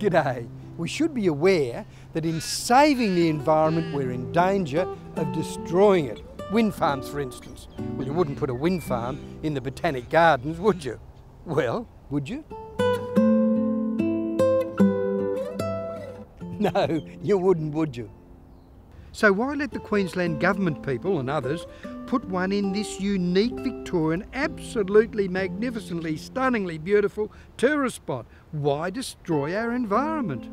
G'day. We should be aware that in saving the environment we're in danger of destroying it. Wind farms, for instance. Well, you wouldn't put a wind farm in the Botanic Gardens, would you? Well, would you? No, you wouldn't, would you? So why let the Queensland Government people and others put one in this unique Victorian, absolutely magnificently, stunningly beautiful tourist spot? Why destroy our environment?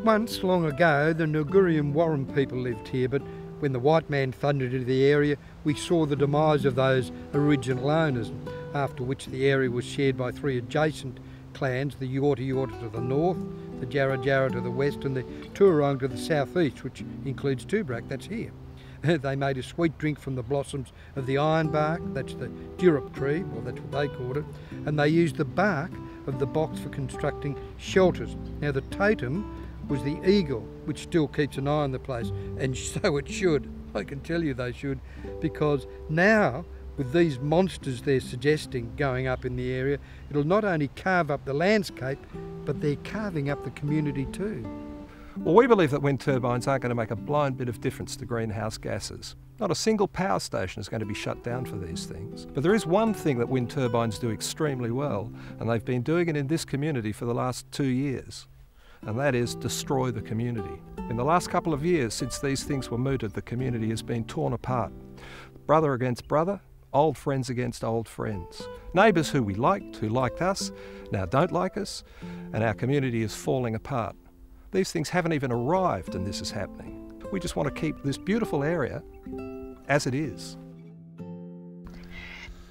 Once, long ago, the Ngurrian Warren people lived here, but when the white man thundered into the area, we saw the demise of those original owners, after which the area was shared by three adjacent clans, the Yorta Yorta to the north, the Jarra Jarra to the west, and the Tooborac to the southeast, which includes Tooborac, that's here. They made a sweet drink from the blossoms of the ironbark, that's the Durup tree, well that's what they called it, and they used the bark of the box for constructing shelters. Now the totem was the eagle, which still keeps an eye on the place, and so it should. I can tell you they should, because now with these monsters they're suggesting going up in the area, it'll not only carve up the landscape, but they're carving up the community too. Well, we believe that wind turbines aren't going to make a blind bit of difference to greenhouse gases. Not a single power station is going to be shut down for these things. But there is one thing that wind turbines do extremely well, and they've been doing it in this community for the last 2 years, and that is destroy the community. In the last couple of years, since these things were mooted, the community has been torn apart. Brother against brother, old friends against old friends. Neighbours who we liked, who liked us, now don't like us, and our community is falling apart. These things haven't even arrived and this is happening. We just want to keep this beautiful area as it is.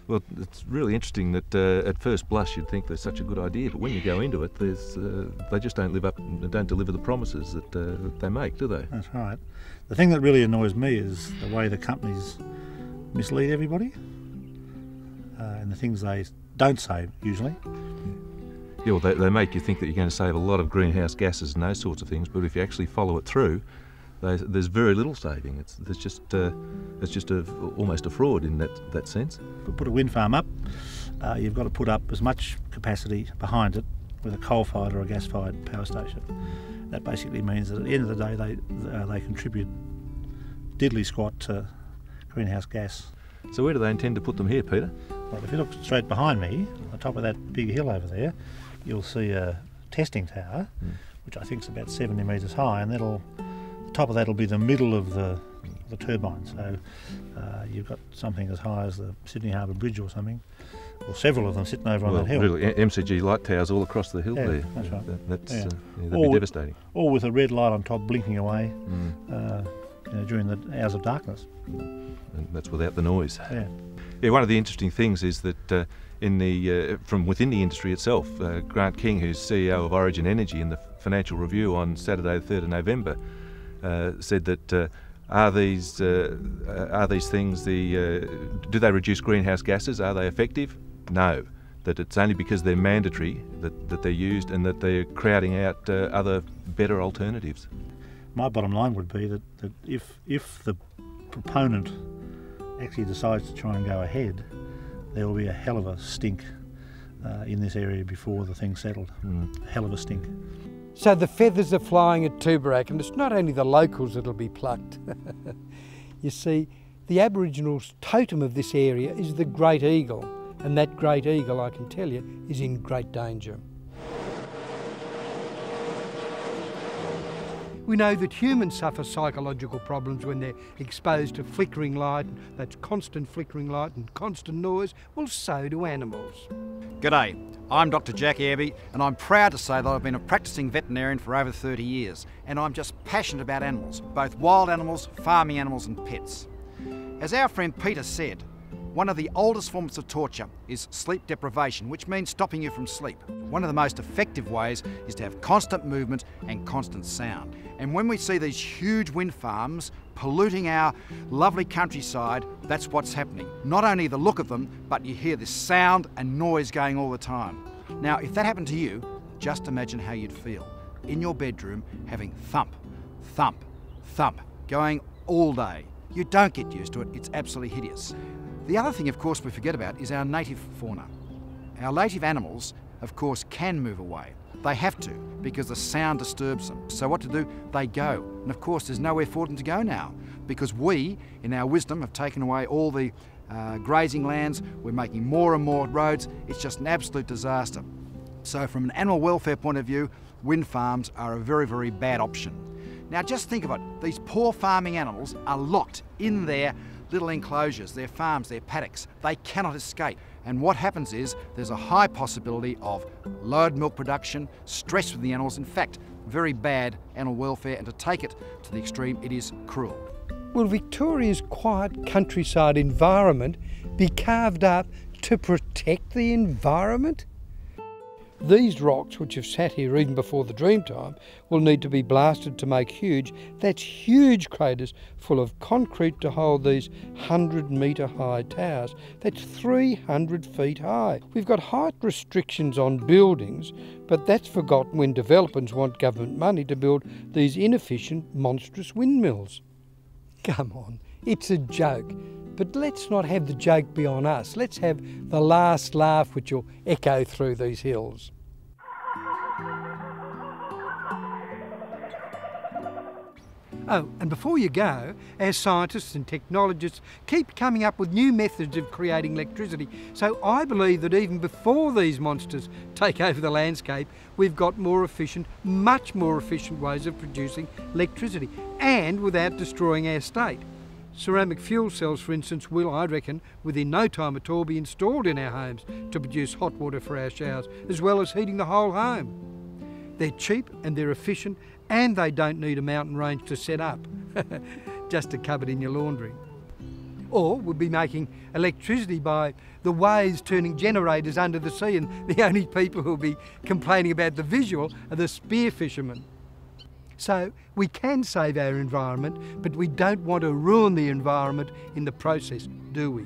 Well, it's really interesting that at first blush you'd think there's such a good idea, but when you go into it, they just don't live up, don't deliver the promises that they make, do they? That's right. The thing that really annoys me is the way the companies mislead everybody and the things they don't say usually. Yeah, well, they make you think that you're going to save a lot of greenhouse gases and those sorts of things, but if you actually follow it through, there's very little saving. It's just almost a fraud in that sense. To put a wind farm up, you've got to put up as much capacity behind it with a coal-fired or a gas-fired power station. That basically means that at the end of the day they contribute diddly squat to greenhouse gas. So where do they intend to put them here, Peter? Well, if you look straight behind me, on the top of that big hill over there, you'll see a testing tower, which I think is about 70 metres high, and the top of that will be the middle of the turbine. So you've got something as high as the Sydney Harbour Bridge or something, or several of them sitting over on that hill. Really, MCG light towers all across the hill there. That's right. That'd be devastating. Or with a red light on top blinking away during the hours of darkness. And that's without the noise. Yeah. Yeah, one of the interesting things is that from within the industry itself, Grant King, who's CEO of Origin Energy, in the Financial Review on Saturday the 3rd of November, said that are these things do they reduce greenhouse gases? Are they effective? No. That it's only because they're mandatory that they're used, and that they're crowding out other better alternatives. My bottom line would be that if the proponent actually decides to try and go ahead, there will be a hell of a stink in this area before the thing's settled. A hell of a stink. So the feathers are flying at Tooborac, and it's not only the locals that'll be plucked. You see, the Aboriginals' totem of this area is the great eagle, and that great eagle, I can tell you, is in great danger. We know that humans suffer psychological problems when they're exposed to flickering light, that's constant flickering light and constant noise. Well, so do animals. G'day, I'm Dr. Jack Airby, and I'm proud to say that I've been a practising veterinarian for over 30 years, and I'm just passionate about animals, both wild animals, farming animals and pets. As our friend Peter said, one of the oldest forms of torture is sleep deprivation, which means stopping you from sleep. One of the most effective ways is to have constant movement and constant sound. And when we see these huge wind farms polluting our lovely countryside, that's what's happening. Not only the look of them, but you hear this sound and noise going all the time. Now, if that happened to you, just imagine how you'd feel. In your bedroom, having thump, thump, thump, going all day. You don't get used to it, it's absolutely hideous. The other thing, of course, we forget about is our native fauna. Our native animals, of course, can move away. They have to, because the sound disturbs them. So what to do? They go. And of course there's nowhere for them to go now, because we, in our wisdom, have taken away all the grazing lands. We're making more and more roads. It's just an absolute disaster. So from an animal welfare point of view, wind farms are a very, very bad option. Now just think of it, these poor farming animals are locked in their little enclosures, their farms, their paddocks. They cannot escape. And what happens is there's a high possibility of lowered milk production, stress with the animals, in fact, very bad animal welfare, and to take it to the extreme, it is cruel. Will Victoria's quiet countryside environment be carved up to protect the environment? These rocks, which have sat here even before the Dreamtime, will need to be blasted to make huge craters full of concrete to hold these 100-metre high towers. That's 300 feet high. We've got height restrictions on buildings, but that's forgotten when developers want government money to build these inefficient, monstrous windmills. Come on, it's a joke. But let's not have the joke be on us. Let's have the last laugh which will echo through these hills. Oh, and before you go, our scientists and technologists keep coming up with new methods of creating electricity. So I believe that even before these monsters take over the landscape, we've got more efficient, much more efficient ways of producing electricity, and without destroying our state. Ceramic fuel cells, for instance, will, I reckon, within no time at all be installed in our homes to produce hot water for our showers, as well as heating the whole home. They're cheap and they're efficient, and they don't need a mountain range to set up, just a cupboard in your laundry. Or we'll be making electricity by the waves turning generators under the sea, and the only people who'll be complaining about the visual are the spear fishermen. So we can save our environment, but we don't want to ruin the environment in the process, do we?